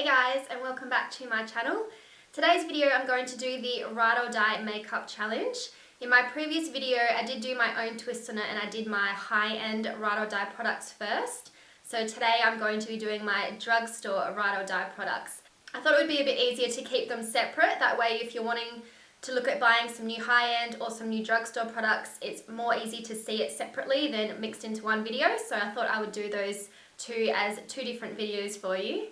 Hey guys, and welcome back to my channel. Today's video I'm going to do the Ride or Die makeup challenge. In my previous video I did do my own twist on it and I did my high-end Ride or Die products first. So today I'm going to be doing my drugstore Ride or Die products. I thought it would be a bit easier to keep them separate, that way if you're wanting to look at buying some new high-end or some new drugstore products, it's more easy to see it separately than mixed into one video, so I thought I would do those two as two different videos for you.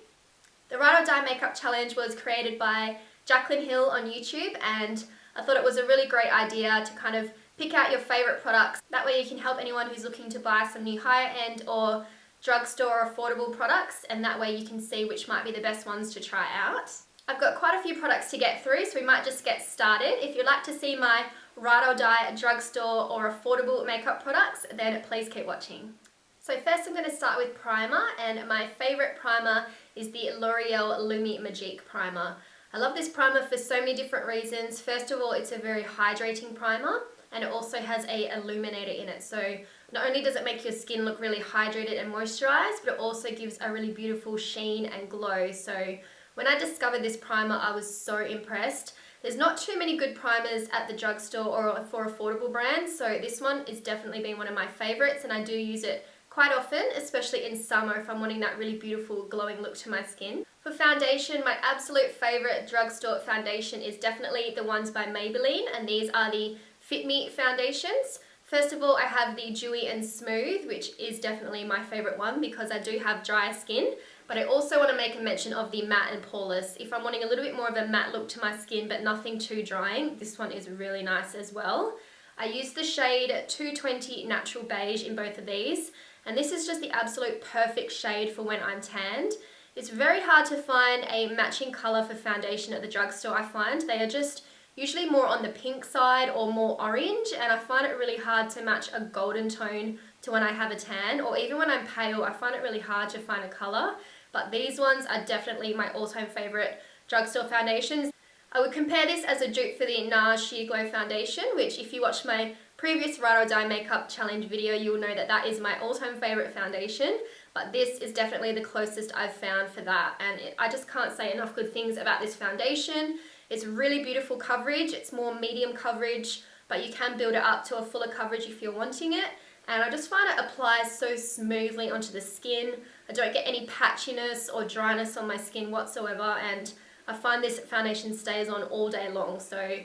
The Ride or Die makeup challenge was created by Jacqueline Hill on YouTube, and I thought it was a really great idea to kind of pick out your favourite products. That way you can help anyone who's looking to buy some new higher end or drugstore affordable products, and that way you can see which might be the best ones to try out. I've got quite a few products to get through, so we might just get started. If you'd like to see my Ride or Die drugstore or affordable makeup products, then please keep watching. So first I'm going to start with primer, and my favourite primer is the L'Oreal LUMI MAGIQUE primer. I love this primer for so many different reasons. First of all, it's a very hydrating primer, and it also has a illuminator in it. So not only does it make your skin look really hydrated and moisturised, but it also gives a really beautiful sheen and glow. So when I discovered this primer, I was so impressed. There's not too many good primers at the drugstore or for affordable brands, so this one has definitely been one of my favourites, and I do use it quite often, especially in summer if I'm wanting that really beautiful glowing look to my skin. For foundation, my absolute favourite drugstore foundation is definitely the ones by Maybelline, and these are the Fit Me foundations. First of all, I have the Dewy and Smooth, which is definitely my favourite one because I do have dry skin. But I also want to make a mention of the matte and poreless. If I'm wanting a little bit more of a matte look to my skin but nothing too drying, this one is really nice as well. I use the shade 220 Natural Beige in both of these, and this is just the absolute perfect shade for when I'm tanned. It's very hard to find a matching colour for foundation at the drugstore, I find. They are just usually more on the pink side or more orange, and I find it really hard to match a golden tone to when I have a tan, or even when I'm pale, I find it really hard to find a colour. But these ones are definitely my all-time favourite drugstore foundations. I would compare this as a dupe for the NARS Sheer Glow foundation, which if you watched my previous Ride or Die makeup challenge video, you'll know that that is my all-time favourite foundation. But this is definitely the closest I've found for that, and I just can't say enough good things about this foundation. It's really beautiful coverage. It's more medium coverage, but you can build it up to a fuller coverage if you're wanting it. And I just find it applies so smoothly onto the skin. I don't get any patchiness or dryness on my skin whatsoever, and I find this foundation stays on all day long. So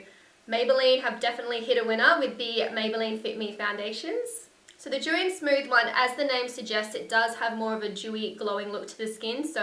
Maybelline have definitely hit a winner with the Maybelline Fit Me foundations. So the Dewy and Smooth one, as the name suggests, it does have more of a dewy, glowing look to the skin. So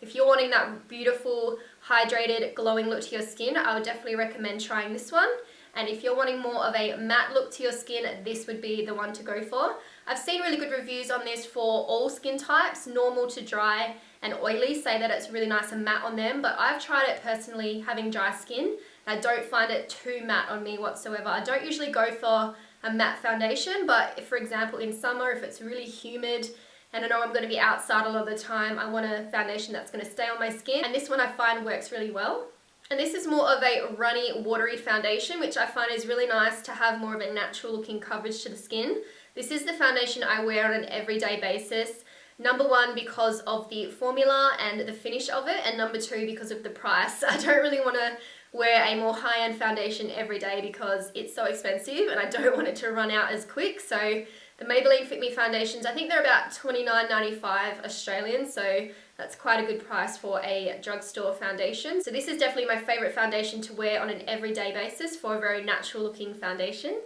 if you're wanting that beautiful, hydrated, glowing look to your skin, I would definitely recommend trying this one. And if you're wanting more of a matte look to your skin, this would be the one to go for. I've seen really good reviews on this for all skin types, normal to dry and oily, say that it's really nice and matte on them, but I've tried it personally having dry skin, and I don't find it too matte on me whatsoever. I don't usually go for a matte foundation, but if, for example, in summer, if it's really humid and I know I'm going to be outside a lot of the time, I want a foundation that's going to stay on my skin, and this one I find works really well. And this is more of a runny, watery foundation, which I find is really nice to have more of a natural looking coverage to the skin. This is the foundation I wear on an everyday basis. Number one, because of the formula and the finish of it, and number two, because of the price. I don't really want to wear a more high-end foundation every day because it's so expensive and I don't want it to run out as quick. So the Maybelline Fit Me foundations, I think they're about $29.95 Australian, so that's quite a good price for a drugstore foundation. So this is definitely my favourite foundation to wear on an everyday basis for a very natural looking foundation.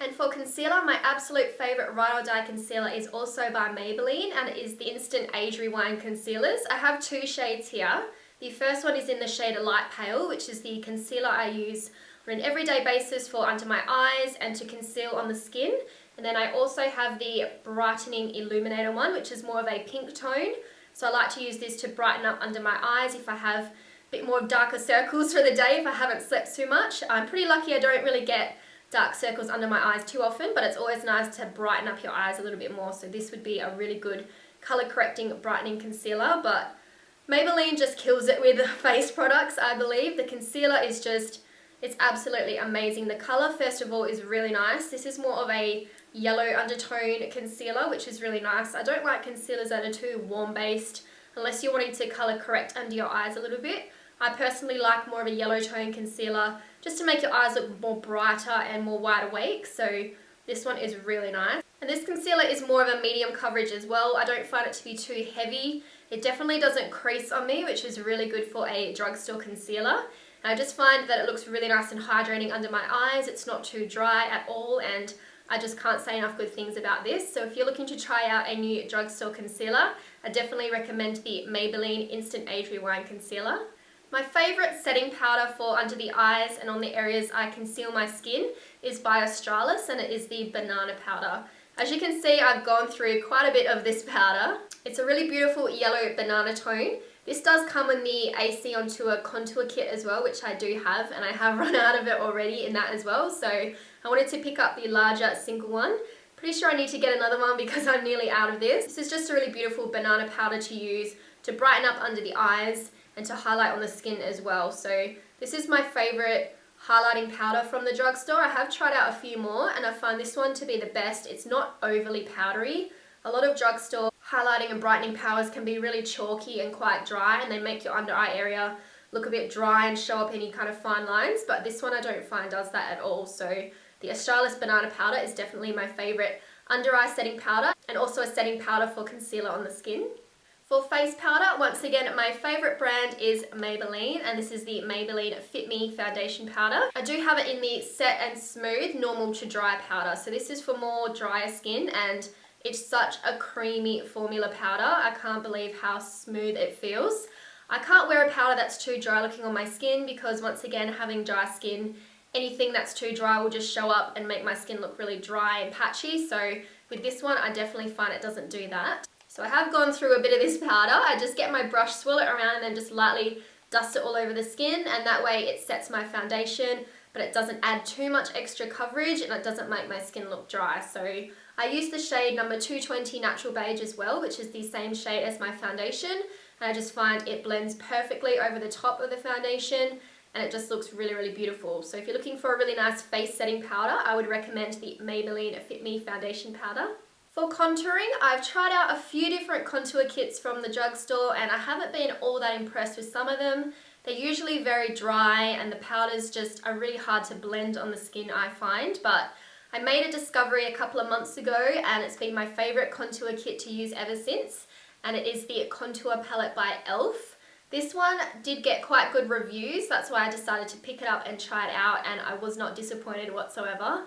And for concealer, my absolute favourite Ride or Die concealer is also by Maybelline, and it is the Instant Age Rewind Concealers. I have two shades here. The first one is in the shade Light Pale, which is the concealer I use on an everyday basis for under my eyes and to conceal on the skin. And then I also have the Brightening Illuminator one, which is more of a pink tone. So I like to use this to brighten up under my eyes if I have a bit more darker circles for the day, if I haven't slept too much. I'm pretty lucky I don't really get dark circles under my eyes too often, but it's always nice to brighten up your eyes a little bit more. So this would be a really good colour correcting brightening concealer, but Maybelline just kills it with face products, I believe. The concealer is just, it's absolutely amazing. The colour, first of all, is really nice. This is more of a yellow undertone concealer, which is really nice. I don't like concealers that are too warm based. unless you're wanting to colour correct under your eyes a little bit. I personally like more of a yellow tone concealer just to make your eyes look more brighter and more wide awake, so this one is really nice. And this concealer is more of a medium coverage as well. I don't find it to be too heavy. It definitely doesn't crease on me, which is really good for a drugstore concealer. And I just find that it looks really nice and hydrating under my eyes. It's not too dry at all, and I just can't say enough good things about this. So if you're looking to try out a new drugstore concealer, I definitely recommend the Maybelline Instant Age Rewind Concealer. My favourite setting powder for under the eyes and on the areas I conceal my skin is by Australis, and it is the banana powder. As you can see, I've gone through quite a bit of this powder. It's a really beautiful yellow banana tone. This does come in the AC on Tour contour kit as well, which I do have, and I have run out of it already in that as well. So I wanted to pick up the larger single one. Pretty sure I need to get another one because I'm nearly out of this. This is just a really beautiful banana powder to use to brighten up under the eyes and to highlight on the skin as well. So this is my favourite highlighting powder from the drugstore. I have tried out a few more and I find this one to be the best. It's not overly powdery. A lot of drugstore highlighting and brightening powders can be really chalky and quite dry, and they make your under eye area look a bit dry and show up any kind of fine lines, but this one I don't find does that at all. So the Australis banana powder is definitely my favourite under eye setting powder, and also a setting powder for concealer on the skin. For face powder, once again, my favourite brand is Maybelline, and this is the Maybelline Fit Me Foundation Powder. I do have it in the Set and Smooth Normal to Dry powder, so this is for more drier skin, and it's such a creamy formula powder. I can't believe how smooth it feels. I can't wear a powder that's too dry looking on my skin because, once again, having dry skin, anything that's too dry will just show up and make my skin look really dry and patchy. So with this one, I definitely find it doesn't do that. So I have gone through a bit of this powder. I just get my brush, swirl it around, and then just lightly dust it all over the skin, and that way it sets my foundation, but it doesn't add too much extra coverage and it doesn't make my skin look dry. So I use the shade number 220 Natural Beige as well, which is the same shade as my foundation, and I just find it blends perfectly over the top of the foundation, and it just looks really, really beautiful. So if you're looking for a really nice face setting powder, I would recommend the Maybelline Fit Me Foundation Powder. For contouring, I've tried out a few different contour kits from the drugstore, and I haven't been all that impressed with some of them. They're usually very dry, and the powders just are really hard to blend on the skin, I find, but I made a discovery a couple of months ago, and it's been my favourite contour kit to use ever since, and it is the Contour Palette by e.l.f. This one did get quite good reviews, that's why I decided to pick it up and try it out, and I was not disappointed whatsoever.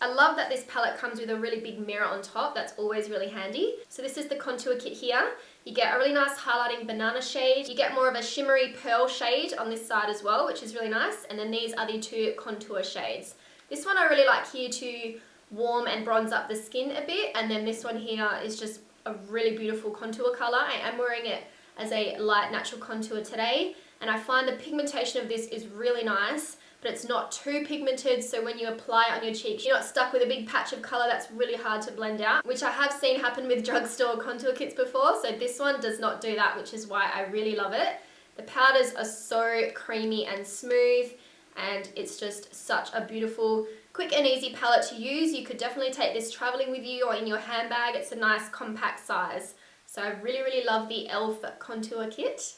I love that this palette comes with a really big mirror on top. That's always really handy. So this is the contour kit here. You get a really nice highlighting banana shade. You get more of a shimmery pearl shade on this side as well, which is really nice. And then these are the two contour shades. This one I really like here to warm and bronze up the skin a bit. And then this one here is just a really beautiful contour color. I am wearing it as a light natural contour today. And I find the pigmentation of this is really nice, but it's not too pigmented, so when you apply it on your cheeks, you're not stuck with a big patch of colour that's really hard to blend out, which I have seen happen with drugstore contour kits before, so this one does not do that, which is why I really love it. The powders are so creamy and smooth, and it's just such a beautiful, quick and easy palette to use. You could definitely take this travelling with you or in your handbag. It's a nice compact size. So I really, really love the e.l.f. contour kit.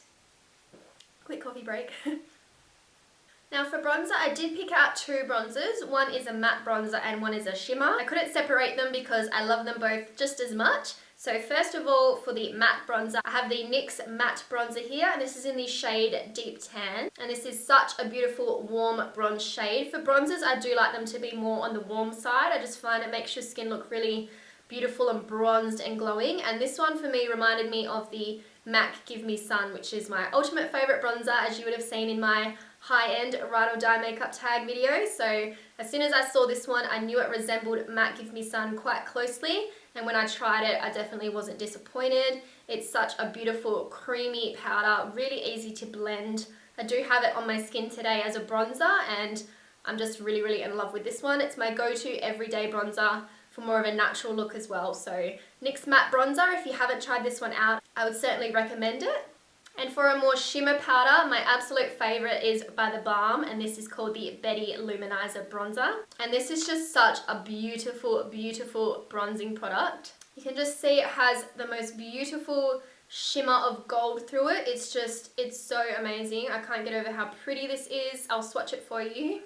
Quick coffee break. Now for bronzer, I did pick out two bronzers. One is a matte bronzer and one is a shimmer. I couldn't separate them because I love them both just as much. So first of all, for the matte bronzer, I have the NYX matte bronzer here, and this is in the shade Deep Tan. And this is such a beautiful warm bronze shade. For bronzers, I do like them to be more on the warm side. I just find it makes your skin look really beautiful and bronzed and glowing. And this one for me reminded me of the MAC Give Me Sun, which is my ultimate favourite bronzer, as you would have seen in my high-end Ride or Die makeup tag video. So as soon as I saw this one, I knew it resembled MAC Give Me Sun quite closely, and when I tried it, I definitely wasn't disappointed. It's such a beautiful creamy powder, really easy to blend. I do have it on my skin today as a bronzer, and I'm just really, really in love with this one. It's my go-to everyday bronzer for more of a natural look as well. So NYX matte bronzer, if you haven't tried this one out, I would certainly recommend it. And for a more shimmer powder, my absolute favourite is by the BALM, and this is called the Betty Luminizer Bronzer. And this is just such a beautiful, beautiful bronzing product. You can just see it has the most beautiful shimmer of gold through it. It's so amazing. I can't get over how pretty this is. I'll swatch it for you.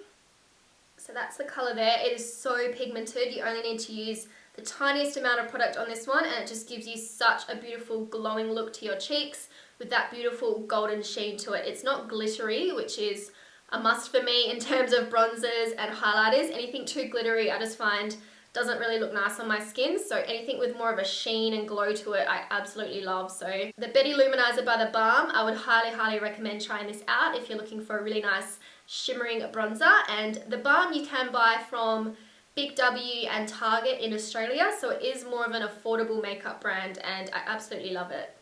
So that's the colour there. It is so pigmented. You only need to use the tiniest amount of product on this one, and it just gives you such a beautiful glowing look to your cheeks with that beautiful golden sheen to it. It's not glittery, which is a must for me in terms of bronzers and highlighters. Anything too glittery I just find doesn't really look nice on my skin, so anything with more of a sheen and glow to it I absolutely love. So the Betty Luminizer by the Balm, I would highly recommend trying this out if you're looking for a really nice shimmering bronzer. And the Balm you can buy from Big W and Target in Australia, so it is more of an affordable makeup brand and I absolutely love it.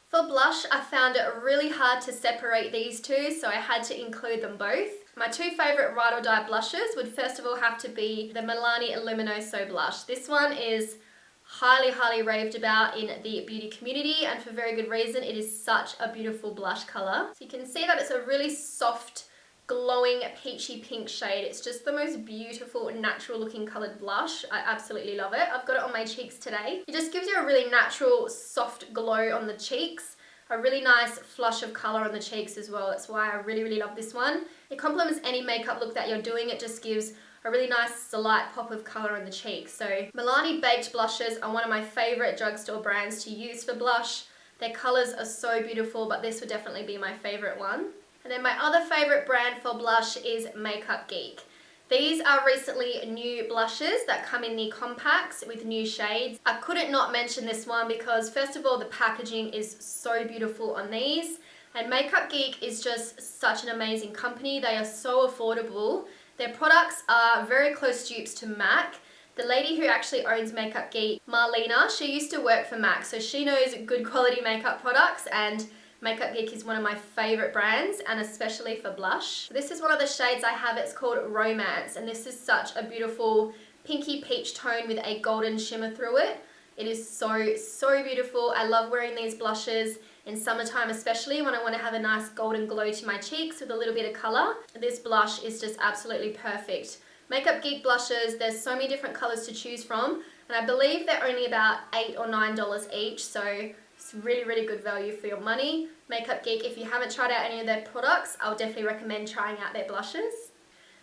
For blush, I found it really hard to separate these two, so I had to include them both. My two favourite Ride or Die blushes would first of all have to be the MILANI LUMINOSO blush. This one is highly raved about in the beauty community, and for very good reason. It is such a beautiful blush colour. So you can see that it's a really soft, glowing peachy pink shade. It's just the most beautiful natural looking coloured blush. I absolutely love it. I've got it on my cheeks today. It just gives you a really natural soft glow on the cheeks, a really nice flush of colour on the cheeks as well. That's why I really love this one. It complements any makeup look that you're doing. It just gives a really nice slight pop of colour on the cheeks. So Milani baked blushes are one of my favourite drugstore brands to use for blush. Their colours are so beautiful, but this would definitely be my favourite one. And then my other favourite brand for blush is Makeup Geek. These are recently new blushes that come in the compacts with new shades. I couldn't not mention this one because first of all the packaging is so beautiful on these, and Makeup Geek is just such an amazing company. They are so affordable. Their products are very close dupes to MAC. The lady who actually owns Makeup Geek, Marlena, she used to work for MAC, so she knows good quality makeup products, and Makeup Geek is one of my favourite brands, and especially for blush. This is one of the shades I have. It's called Romance, and this is such a beautiful pinky peach tone with a golden shimmer through it. It is so beautiful. I love wearing these blushes in summertime, especially when I want to have a nice golden glow to my cheeks with a little bit of colour. This blush is just absolutely perfect. Makeup Geek blushes, there's so many different colours to choose from, and I believe they're only about $8 or $9 each, so it's really good value for your money. Makeup Geek, if you haven't tried out any of their products, I'll definitely recommend trying out their blushes.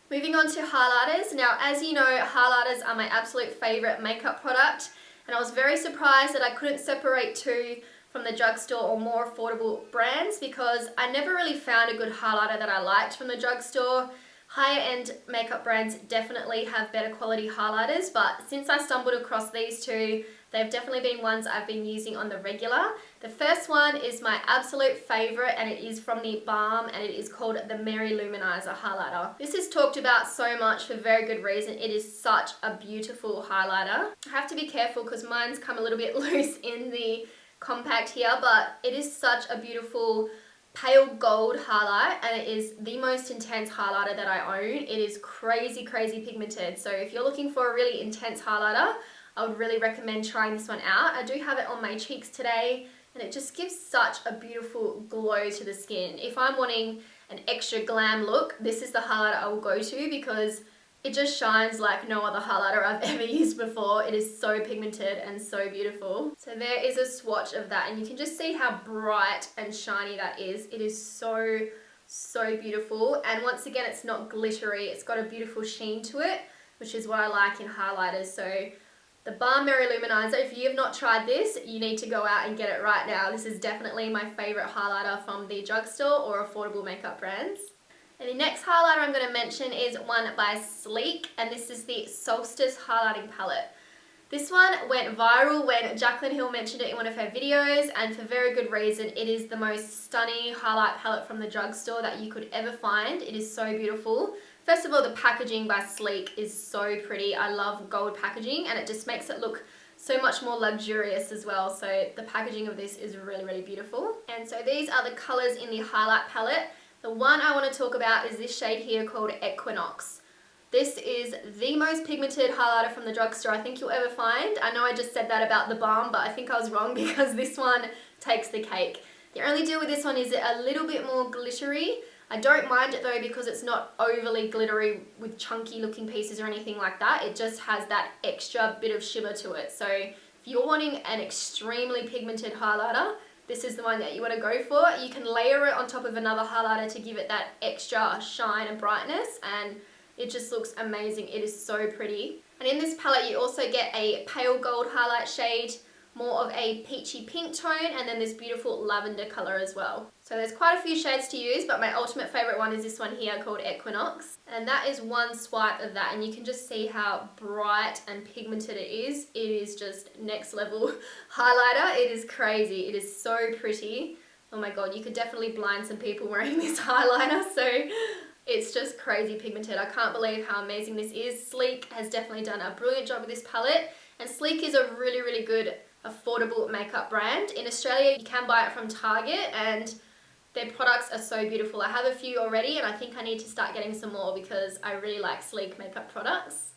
Moving on to highlighters. Now, as you know, highlighters are my absolute favourite makeup product, and I was very surprised that I couldn't separate two from the drugstore or more affordable brands because I never really found a good highlighter that I liked from the drugstore. Higher end makeup brands definitely have better quality highlighters, but since I stumbled across these two, they've definitely been ones I've been using on the regular. The first one is my absolute favourite, and it is from the Balm, and it is called the Mary Luminizer highlighter. This is talked about so much for very good reason. It is such a beautiful highlighter. I have to be careful because mine's come a little bit loose in the compact here, but it is such a beautiful pale gold highlight, and it is the most intense highlighter that I own. It is crazy pigmented, so if you're looking for a really intense highlighter, I would really recommend trying this one out. I do have it on my cheeks today, and it just gives such a beautiful glow to the skin. If I'm wanting an extra glam look, this is the highlighter I will go to because it just shines like no other highlighter I've ever used before. It is so pigmented and so beautiful. So there is a swatch of that, and you can just see how bright and shiny that is. It is so beautiful, and once again, it's not glittery. It's got a beautiful sheen to it, which is what I like in highlighters. So the Balm Mary Luminizer, if you have not tried this, you need to go out and get it right now. This is definitely my favourite highlighter from the drugstore or affordable makeup brands. And the next highlighter I'm going to mention is one by Sleek, and this is the Solstice Highlighting Palette. This one went viral when Jaclyn Hill mentioned it in one of her videos, and for very good reason. It is the most stunning highlight palette from the drugstore that you could ever find. It is so beautiful. First of all, the packaging by Sleek is so pretty. I love gold packaging, and it just makes it look so much more luxurious as well. So the packaging of this is really beautiful. And so these are the colours in the highlight palette. The one I want to talk about is this shade here called Equinox. This is the most pigmented highlighter from the drugstore I think you'll ever find. I know I just said that about the Balm, but I think I was wrong because this one takes the cake. The only deal with this one is a little bit more glittery. I don't mind it though because it's not overly glittery with chunky looking pieces or anything like that. It just has that extra bit of shimmer to it. So if you're wanting an extremely pigmented highlighter, this is the one that you want to go for. You can layer it on top of another highlighter to give it that extra shine and brightness, and it just looks amazing. It is so pretty. And in this palette you also get a pale gold highlight shade, more of a peachy pink tone, and then this beautiful lavender color as well. So there's quite a few shades to use, but my ultimate favorite one is this one here called Equinox. And that is one swipe of that, and you can just see how bright and pigmented it is. It is just next level highlighter. It is crazy. It is so pretty. Oh my god, you could definitely blind some people wearing this highlighter, so it's just crazy pigmented. I can't believe how amazing this is. Sleek has definitely done a brilliant job with this palette, and Sleek is a really, really good affordable makeup brand. In Australia you can buy it from Target, and their products are so beautiful. I have a few already, and I think I need to start getting some more because I really like Sleek makeup products.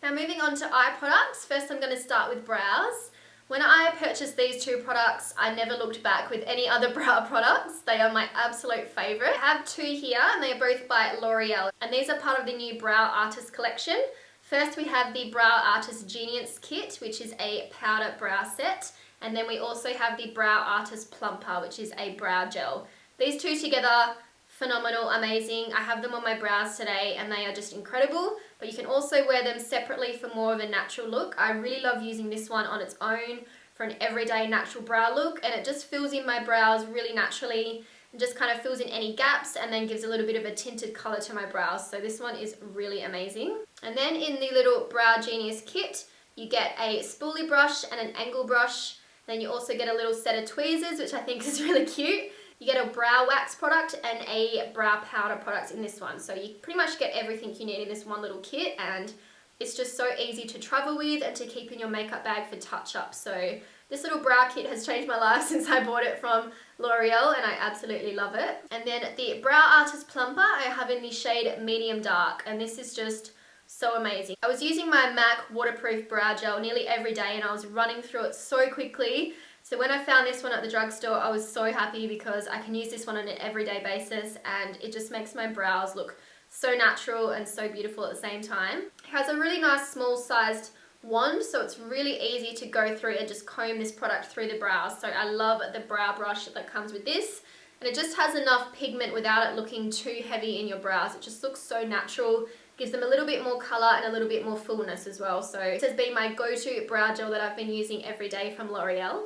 Now moving on to eye products, first I'm going to start with brows. When I purchased these two products, I never looked back with any other brow products. They are my absolute favourite. I have two here, and they are both by L'Oreal, and these are part of the new Brow Artist collection. First we have the Brow Artist Genius Kit, which is a powder brow set, and then we also have the Brow Artist Plumper, which is a brow gel. These two together, phenomenal, amazing. I have them on my brows today and they are just incredible, but you can also wear them separately for more of a natural look. I really love using this one on its own for an everyday natural brow look, and it just fills in my brows really naturally and just kind of fills in any gaps and then gives a little bit of a tinted colour to my brows. So this one is really amazing. And then in the little Brow Genius kit, you get a spoolie brush and an angle brush. Then you also get a little set of tweezers, which I think is really cute. You get a brow wax product and a brow powder product in this one. So you pretty much get everything you need in this one little kit, and it's just so easy to travel with and to keep in your makeup bag for touch-up. So this little brow kit has changed my life since I bought it from L'Oreal, and I absolutely love it. And then the Brow Artist Plumper I have in the shade Medium Dark, and this is just so amazing. I was using my MAC waterproof brow gel nearly every day, and I was running through it so quickly. So when I found this one at the drugstore, I was so happy because I can use this one on an everyday basis, and it just makes my brows look so natural and so beautiful at the same time. It has a really nice small sized wand, so it's really easy to go through and just comb this product through the brows. So I love the brow brush that comes with this, and it just has enough pigment without it looking too heavy in your brows. It just looks so natural, gives them a little bit more colour and a little bit more fullness as well. So this has been my go-to brow gel that I've been using every day from L'Oreal.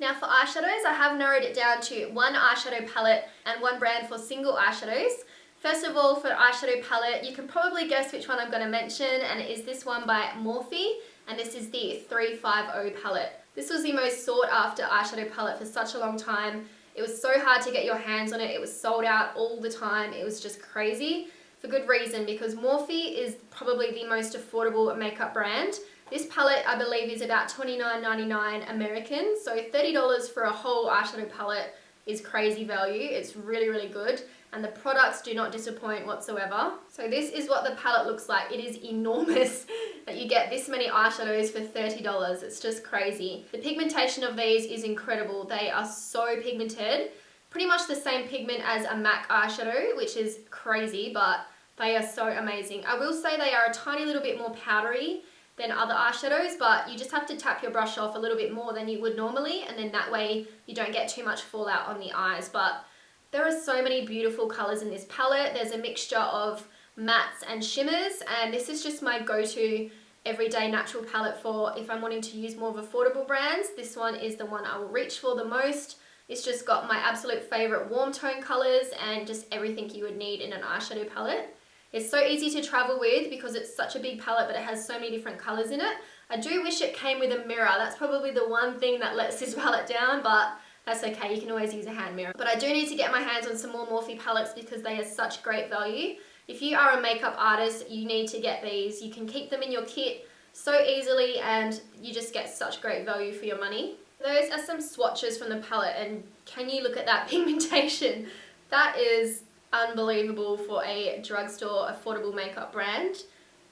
Now for eyeshadows, I have narrowed it down to one eyeshadow palette and one brand for single eyeshadows. First of all, for eyeshadow palette, you can probably guess which one I'm going to mention, and it is this one by Morphe, and this is the 350 palette. This was the most sought after eyeshadow palette for such a long time. It was so hard to get your hands on it. It was sold out all the time. It was just crazy, for good reason, because Morphe is probably the most affordable makeup brand. This palette, I believe, is about $29.99 American, so $30 for a whole eyeshadow palette is crazy value. It's really, really good, and the products do not disappoint whatsoever. So this is what the palette looks like. It is enormous that you get this many eyeshadows for $30. It's just crazy. The pigmentation of these is incredible. They are so pigmented. Pretty much the same pigment as a MAC eyeshadow, which is crazy, but they are so amazing. I will say they are a tiny little bit more powdery than other eyeshadows, but you just have to tap your brush off a little bit more than you would normally, and then that way you don't get too much fallout on the eyes. But there are so many beautiful colours in this palette. There's a mixture of mattes and shimmers, and this is just my go-to everyday natural palette for if I'm wanting to use more of affordable brands. This one is the one I will reach for the most. It's just got my absolute favourite warm tone colours and just everything you would need in an eyeshadow palette. It's so easy to travel with because it's such a big palette, but it has so many different colours in it. I do wish it came with a mirror. That's probably the one thing that lets this palette down, but that's okay. You can always use a hand mirror. But I do need to get my hands on some more Morphe palettes because they are such great value. If you are a makeup artist, you need to get these. You can keep them in your kit so easily, and you just get such great value for your money. Those are some swatches from the palette, and can you look at that pigmentation? That is unbelievable for a drugstore affordable makeup brand.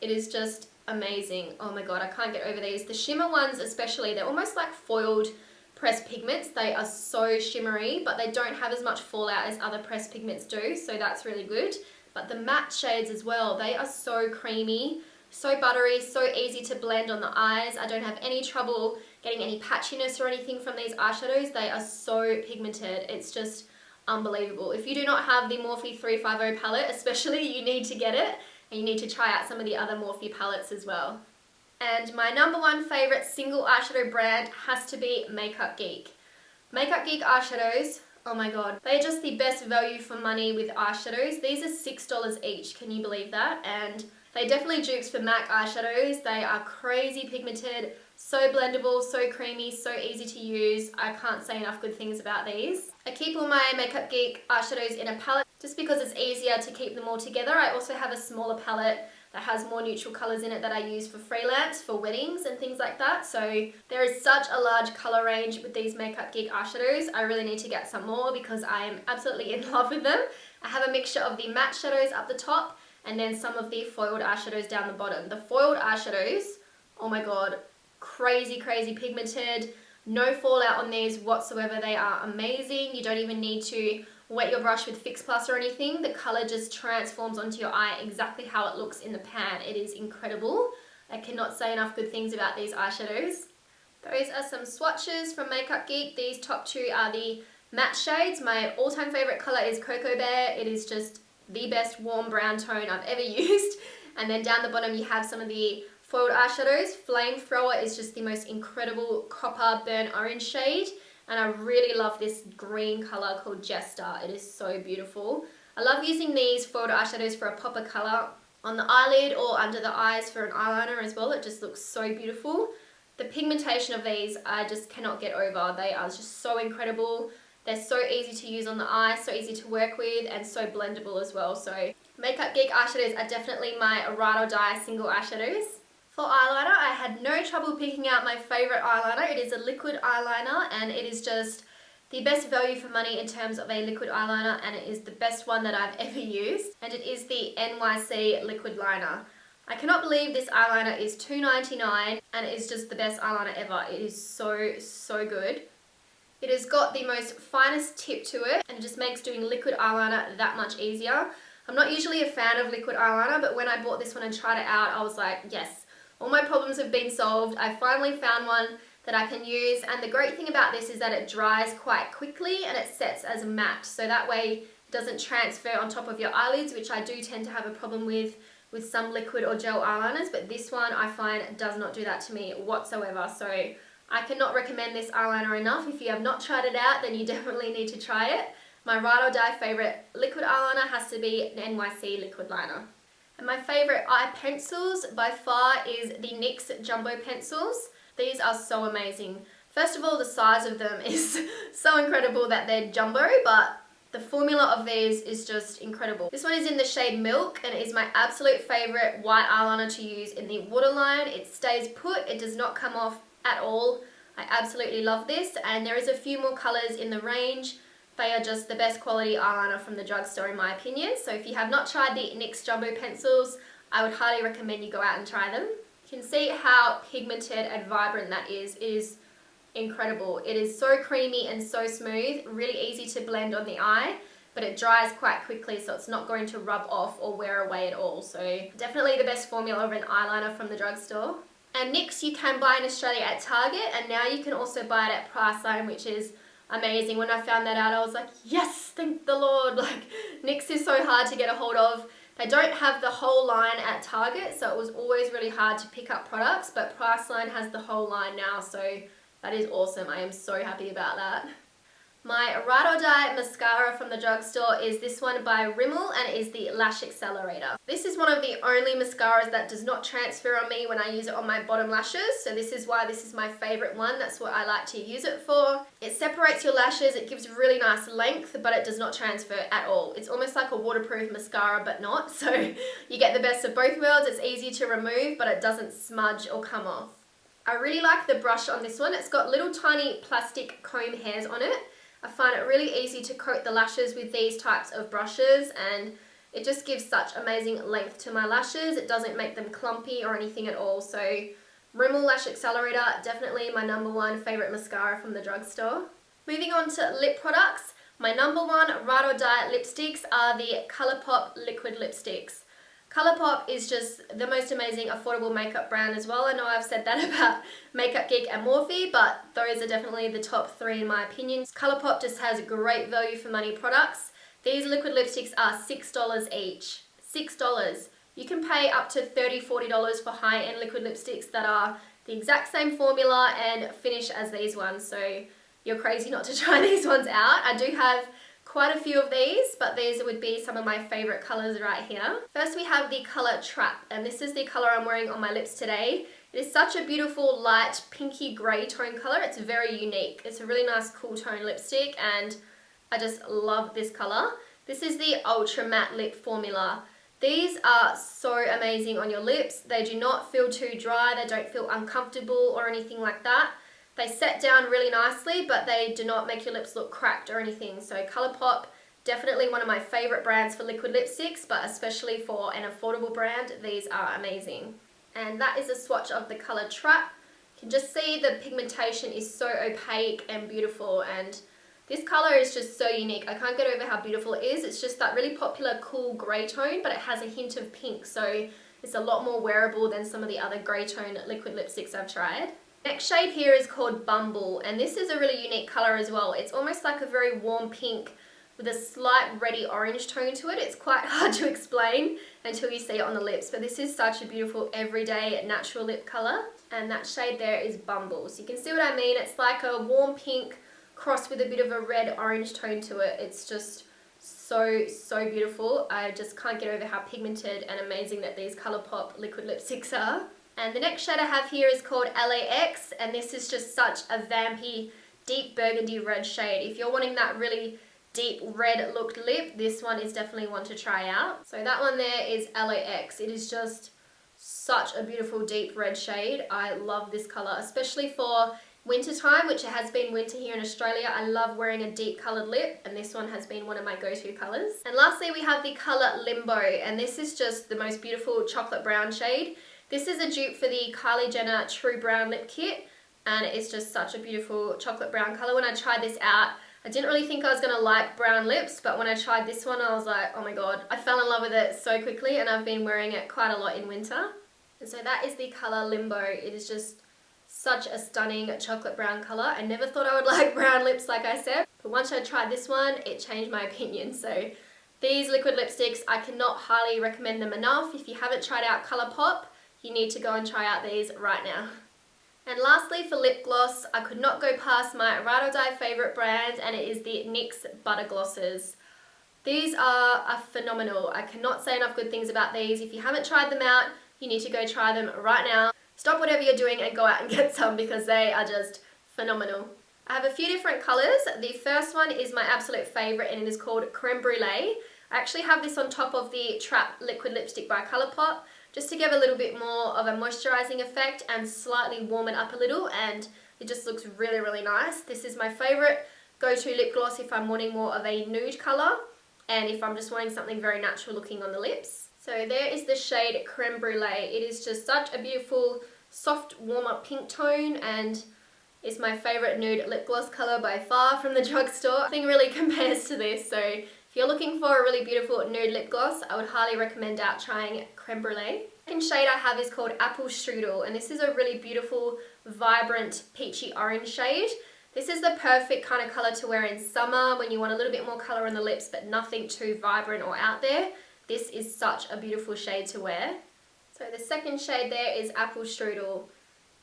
It is just amazing. Oh my god, I can't get over these. The shimmer ones especially, they're almost like foiled pressed pigments. They are so shimmery, but they don't have as much fallout as other pressed pigments do, so that's really good. But the matte shades as well, they are so creamy, so buttery, so easy to blend on the eyes. I don't have any trouble getting any patchiness or anything from these eyeshadows. They are so pigmented. It's just unbelievable. If you do not have the Morphe 350 palette especially, you need to get it, and you need to try out some of the other Morphe palettes as well. And my number one favourite single eyeshadow brand has to be Makeup Geek. Makeup Geek eyeshadows, oh my god, they're just the best value for money with eyeshadows. These are $6 each, can you believe that? And they definitely dupes for MAC eyeshadows. They are crazy pigmented, so blendable, so creamy, so easy to use. I can't say enough good things about these. I keep all my Makeup Geek eyeshadows in a palette just because it's easier to keep them all together. I also have a smaller palette that has more neutral colours in it that I use for freelance, for weddings and things like that. So there is such a large colour range with these Makeup Geek eyeshadows. I really need to get some more because I am absolutely in love with them. I have a mixture of the matte shadows up the top and then some of the foiled eyeshadows down the bottom. The foiled eyeshadows, oh my god, crazy, crazy pigmented. No fallout on these whatsoever. They are amazing. You don't even need to wet your brush with Fix Plus or anything. The colour just transforms onto your eye exactly how it looks in the pan. It is incredible. I cannot say enough good things about these eyeshadows. Those are some swatches from Makeup Geek. These top two are the matte shades. My all-time favourite colour is Cocoa Bear. It is just the best warm brown tone I've ever used. And then down the bottom you have some of the foiled eyeshadows. Flamethrower is just the most incredible copper burnt orange shade. And I really love this green colour called Jester. It is so beautiful. I love using these foiled eyeshadows for a popper colour on the eyelid or under the eyes for an eyeliner as well. It just looks so beautiful. The pigmentation of these I just cannot get over. They are just so incredible. They're so easy to use on the eye, so easy to work with, and so blendable as well. So Makeup Geek eyeshadows are definitely my ride or die single eyeshadows. For eyeliner, I had no trouble picking out my favourite eyeliner. It is a liquid eyeliner and it is just the best value for money in terms of a liquid eyeliner, and it is the best one that I've ever used, and it is the NYC liquid liner. I cannot believe this eyeliner is $2.99 and it is just the best eyeliner ever. It is so, so good. It has got the most finest tip to it and it just makes doing liquid eyeliner that much easier. I'm not usually a fan of liquid eyeliner, but when I bought this one and tried it out, I was like, yes, all my problems have been solved. I finally found one that I can use, and the great thing about this is that it dries quite quickly and it sets as a matte, so that way it doesn't transfer on top of your eyelids, which I do tend to have a problem with some liquid or gel eyeliners, but this one I find does not do that to me whatsoever. So I cannot recommend this eyeliner enough. If you have not tried it out, then you definitely need to try it. My ride or die favourite liquid eyeliner has to be an NYC liquid liner. And my favourite eye pencils by far is the NYX Jumbo Pencils. These are so amazing. First of all, the size of them is so incredible that they're jumbo, but the formula of these is just incredible. This one is in the shade Milk and it is my absolute favourite white eyeliner to use in the waterline. It stays put, it does not come off at all. I absolutely love this, and there is a few more colours in the range. They are just the best quality eyeliner from the drugstore in my opinion. So if you have not tried the NYX Jumbo Pencils, I would highly recommend you go out and try them. You can see how pigmented and vibrant that is. It is incredible. It is so creamy and so smooth, really easy to blend on the eye, but it dries quite quickly, so it's not going to rub off or wear away at all. So definitely the best formula of an eyeliner from the drugstore. And NYX you can buy in Australia at Target, and now you can also buy it at Priceline, which is amazing. When I found that out, I was like, yes, thank the Lord. Like, NYX is so hard to get a hold of. They don't have the whole line at Target, so it was always really hard to pick up products, but Priceline has the whole line now, so that is awesome. I am so happy about that. My ride or die mascara from the drugstore is this one by Rimmel, and it is the Lash Accelerator. This is one of the only mascaras that does not transfer on me when I use it on my bottom lashes, so this is why this is my favourite one. That's what I like to use it for. It separates your lashes, it gives really nice length, but it does not transfer at all. It's almost like a waterproof mascara, but not, so you get the best of both worlds. It's easy to remove, but it doesn't smudge or come off. I really like the brush on this one. It's got little tiny plastic comb hairs on it. I find it really easy to coat the lashes with these types of brushes, and it just gives such amazing length to my lashes. It doesn't make them clumpy or anything at all. So Rimmel Lash Accelerator, definitely my #1 favourite mascara from the drugstore. Moving on to lip products, my #1 ride or die lipsticks are the ColourPop liquid lipsticks. ColourPop is just the most amazing affordable makeup brand as well. I know I've said that about Makeup Geek and Morphe, but those are definitely the top three in my opinion. ColourPop just has great value for money products. These liquid lipsticks are $6 each. $6. You can pay up to $30, $40 for high-end liquid lipsticks that are the exact same formula and finish as these ones, so you're crazy not to try these ones out. I do have quite a few of these, but these would be some of my favorite colors right here. First we have the color Trap, and this is the color I'm wearing on my lips today. It is such a beautiful light pinky gray tone color. It's very unique. It's a really nice cool tone lipstick and I just love this color. This is the Ultra Matte Lip Formula. These are so amazing on your lips. They do not feel too dry, they don't feel uncomfortable or anything like that. They set down really nicely, but they do not make your lips look cracked or anything. So ColourPop, definitely one of my favorite brands for liquid lipsticks, but especially for an affordable brand, these are amazing. And that is a swatch of the color Trap. You can just see the pigmentation is so opaque and beautiful, and this color is just so unique. I can't get over how beautiful it is. It's just that really popular cool grey tone, but it has a hint of pink, so it's a lot more wearable than some of the other grey tone liquid lipsticks I've tried. Next shade here is called Bumble, and this is a really unique color as well. It's almost like a very warm pink with a slight reddy orange tone to it. It's quite hard to explain until you see it on the lips, but this is such a beautiful everyday natural lip color, and that shade there is Bumble. So you can see what I mean. It's like a warm pink crossed with a bit of a red orange tone to it. It's just so beautiful. I just can't get over how pigmented and amazing that these ColourPop liquid lipsticks are. And the next shade I have here is called LAX, and this is just such a vampy deep burgundy red shade. If you're wanting that really deep red looked lip, this one is definitely one to try out. So that one there is LAX. It is just such a beautiful deep red shade. I love this color, especially for winter time, which it has been winter here in Australia. I love wearing a deep coloured lip, and this one has been one of my go-to colours. And lastly we have the colour Limbo, and this is just the most beautiful chocolate brown shade. This is a dupe for the Kylie Jenner True Brown Lip Kit, and it's just such a beautiful chocolate brown colour. When I tried this out, I didn't really think I was going to like brown lips, but when I tried this one I was like, oh my god, I fell in love with it so quickly, and I've been wearing it quite a lot in winter. And so that is the colour Limbo. It is just such a stunning chocolate brown colour. I never thought I would like brown lips, like I said, but once I tried this one, it changed my opinion. So these liquid lipsticks, I cannot highly recommend them enough. If you haven't tried out ColourPop, you need to go and try out these right now. And lastly for lip gloss, I could not go past my ride or die favourite brand, and it is the NYX Butter Glosses. These are phenomenal. I cannot say enough good things about these. If you haven't tried them out, you need to go try them right now. Stop whatever you're doing and go out and get some, because they are just phenomenal. I have a few different colours. The first one is my absolute favourite, and it is called Creme Brulee. I actually have this on top of the Trap liquid lipstick by ColourPop, just to give a little bit more of a moisturising effect and slightly warm it up a little, and it just looks really nice. This is my favourite go-to lip gloss if I'm wanting more of a nude colour, and if I'm just wanting something very natural looking on the lips. So there is the shade Creme Brulee. It is just such a beautiful soft warm-up pink tone, and it's my favourite nude lip gloss colour by far from the drugstore. Nothing really compares to this, so if you're looking for a really beautiful nude lip gloss, I would highly recommend out trying Creme Brulee. The second shade I have is called Apple Strudel, and this is a really beautiful, vibrant, peachy orange shade. This is the perfect kind of colour to wear in summer when you want a little bit more colour on the lips but nothing too vibrant or out there. This is such a beautiful shade to wear. So the second shade there is Apple Strudel.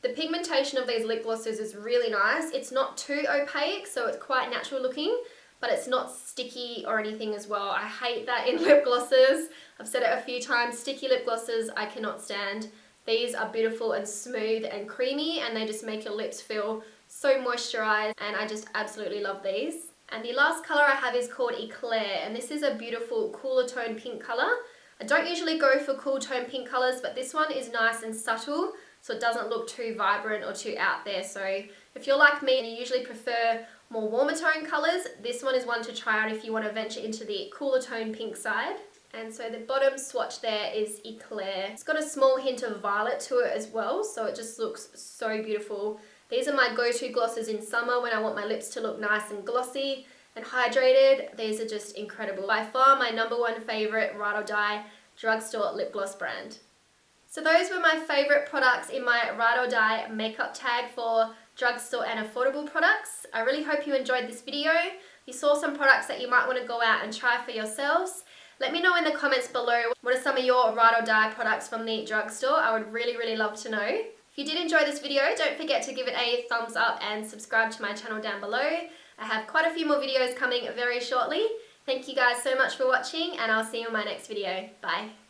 The pigmentation of these lip glosses is really nice. It's not too opaque, so it's quite natural looking, but it's not sticky or anything as well. I hate that in lip glosses. I've said it a few times, sticky lip glosses I cannot stand. These are beautiful and smooth and creamy, and they just make your lips feel so moisturized, and I just absolutely love these. And the last color I have is called Eclair, and this is a beautiful cooler tone pink color. I don't usually go for cool tone pink colors, but this one is nice and subtle, so it doesn't look too vibrant or too out there. So if you're like me and you usually prefer more warmer tone colors, this one is one to try out if you want to venture into the cooler tone pink side. And so the bottom swatch there is Eclair. It's got a small hint of violet to it as well, so it just looks so beautiful. These are my go-to glosses in summer when I want my lips to look nice and glossy and hydrated. These are just incredible. By far my #1 favorite ride or die Drugstore lip gloss brand. So those were my favourite products in my Ride or Die makeup tag for drugstore and affordable products. I really hope you enjoyed this video. If you saw some products that you might want to go out and try for yourselves, let me know in the comments below what are some of your Ride or Die products from the drugstore. I would really love to know. If you did enjoy this video, don't forget to give it a thumbs up and subscribe to my channel down below. I have quite a few more videos coming very shortly. Thank you guys so much for watching, and I'll see you in my next video. Bye.